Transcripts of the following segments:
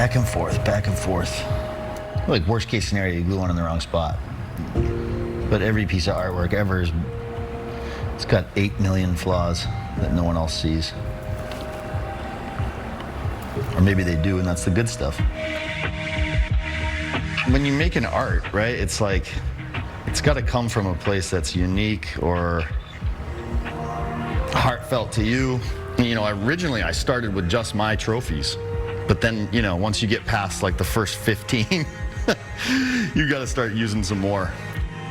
back and forth, back and forth. Like worst case scenario, you glue one in the wrong spot. But every piece of artwork ever is, it's got 8 million flaws that no one else sees. Or maybe they do, and that's the good stuff. When you make an art, right, it's like, it's got to come from a place that's unique or heartfelt to you. You know, originally I started with just my trophies, but then, you know, once you get past like the first 15, you got to start using some more.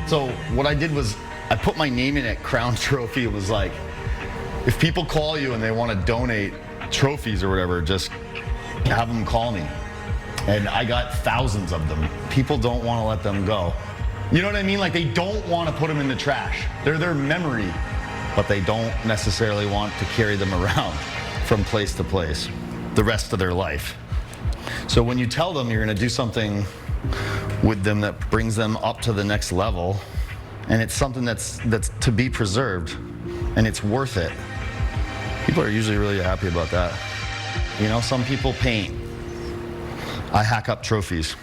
So what I did was I put my name in at Crown Trophy. It was like, if people call you and they want to donate trophies or whatever, just have them call me. And I got thousands of them. People don't want to let them go. You know what I mean? Like, they don't want to put them in the trash. They're their memory, but they don't necessarily want to carry them around from place to place the rest of their life. So when you tell them you're going to do something with them that brings them up to the next level, and it's something that's to be preserved, and it's worth it, people are usually really happy about that. You know, some people paint. I hack up trophies.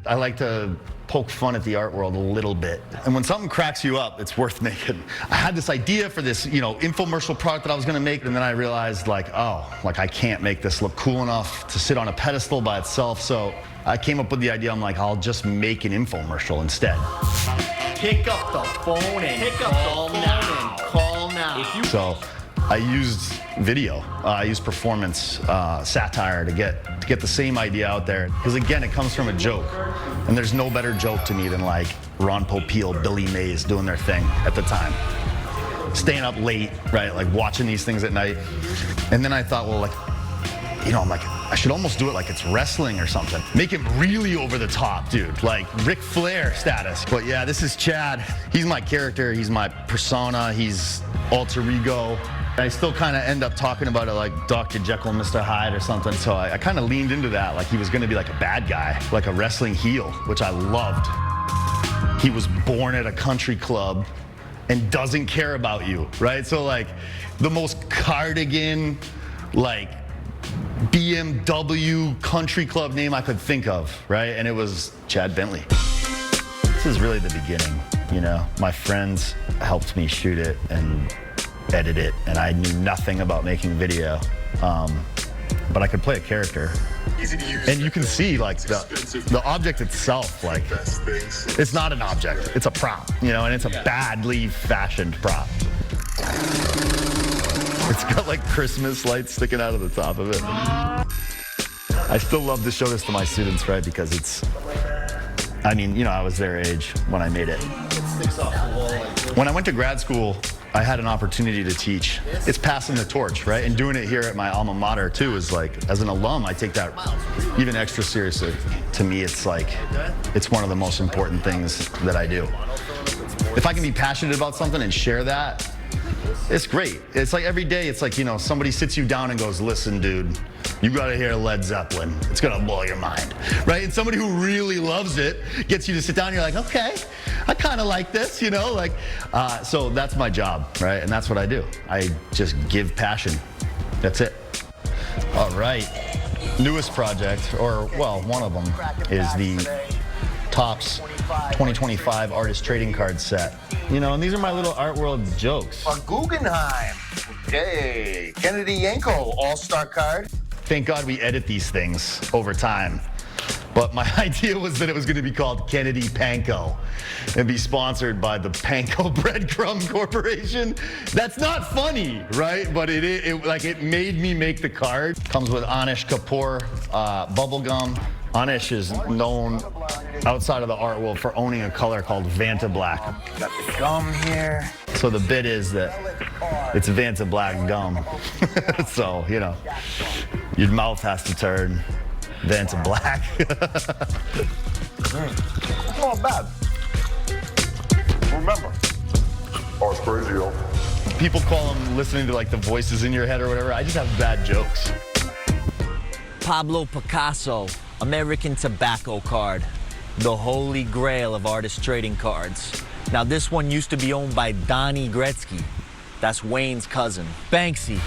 I like to poke fun at the art world a little bit. And when something cracks you up, it's worth making. I had this idea for this, you know, infomercial product that I was gonna make, and then I realized, like, oh, like, I can't make this look cool enough to sit on a pedestal by itself. So I came up with the idea, I'm like, I'll just make an infomercial instead. Pick up the phone and call now. Call now. So I used video. I used performance satire to get the same idea out there. Because again, it comes from a joke. And there's no better joke to me than like Ron Popeil, Billy Mays doing their thing at the time. Staying up late, right? Like watching these things at night. And then I thought, well, like, you know, I'm like, I should almost do it like it's wrestling or something. Make it really over the top, dude. Like Ric Flair status. But yeah, this is Chad. He's my character. He's my persona. He's alter ego. I still kind of end up talking about it like Dr. Jekyll and Mr. Hyde or something. So I kind of leaned into that, like he was going to be like a bad guy, like a wrestling heel, which I loved. He was born at a country club and doesn't care about you, right? So like the most cardigan, like BMW country club name I could think of, right? And it was Chad Bentley. This is really the beginning, you know? My friends helped me shoot it and edit it, and I knew nothing about making video, but I could play a character. Easy to use. And you can see like the object itself, like it's not an object, it's a prop, you know, and it's a badly fashioned prop. It's got like Christmas lights sticking out of the top of it. I still love to show this to my students, right, because it's, I mean, you know, I was their age when I made it. When I went to grad school, I had an opportunity to teach. It's passing the torch, right? And doing it here at my alma mater too is like, as an alum, I take that even extra seriously. To me, it's like, it's one of the most important things that I do. If I can be passionate about something and share that, it's great. It's like every day, it's like, you know, somebody sits you down and goes, listen, dude, you gotta hear Led Zeppelin. It's gonna blow your mind, right? And somebody who really loves it gets you to sit down and you're like, okay, I kind of like this, you know, like, so that's my job, right? And that's what I do. I just give passion. That's it. All right. Newest project, or well, one of them is the Topps 2025 Artist Trading Card set. You know, and these are my little art world jokes. A Guggenheim. Okay. Kennedy Yanko All-Star card. Thank God we edit these things over time. But my idea was that it was going to be called Kennedy Panko and be sponsored by the Panko Breadcrumb Corporation. That's not funny, right? But it made me make the card. Comes with Anish Kapoor bubble gum. Anish is known outside of the art world for owning a color called Vanta Black. Got the gum here. So the bit is that it's Vanta Black gum. So, you know, your mouth has to turn Vanta Black. It's not bad. Remember. Oh, it's crazy, yo. People call them listening to like the voices in your head or whatever. I just have bad jokes. Pablo Picasso, American tobacco card, the holy grail of artist trading cards. Now this one used to be owned by Donnie Gretzky. That's Wayne's cousin. Banksy.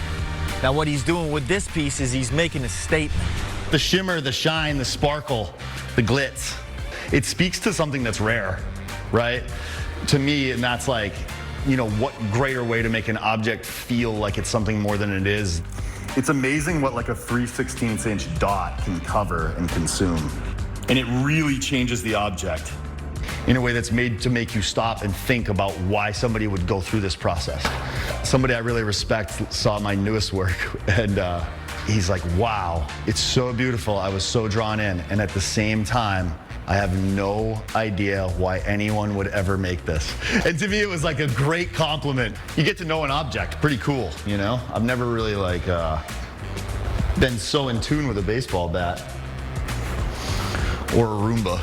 Now what he's doing with this piece is he's making a statement. The shimmer, the shine, the sparkle, the glitz. It speaks to something that's rare, right? To me, and that's like, you know, what greater way to make an object feel like it's something more than it is. It's amazing what like a 3/16 inch dot can cover and consume. And it really changes the object in a way that's made to make you stop and think about why somebody would go through this process. Somebody I really respect saw my newest work, and he's like, wow, it's so beautiful. I was so drawn in. And at the same time, I have no idea why anyone would ever make this. And to me, it was like a great compliment. You get to know an object, pretty cool, you know? I've never really like been so in tune with a baseball bat or a Roomba.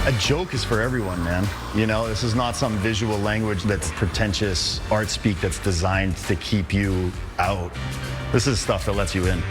A joke is for everyone, man. You know, this is not some visual language that's pretentious art speak that's designed to keep you out. This is stuff that lets you in.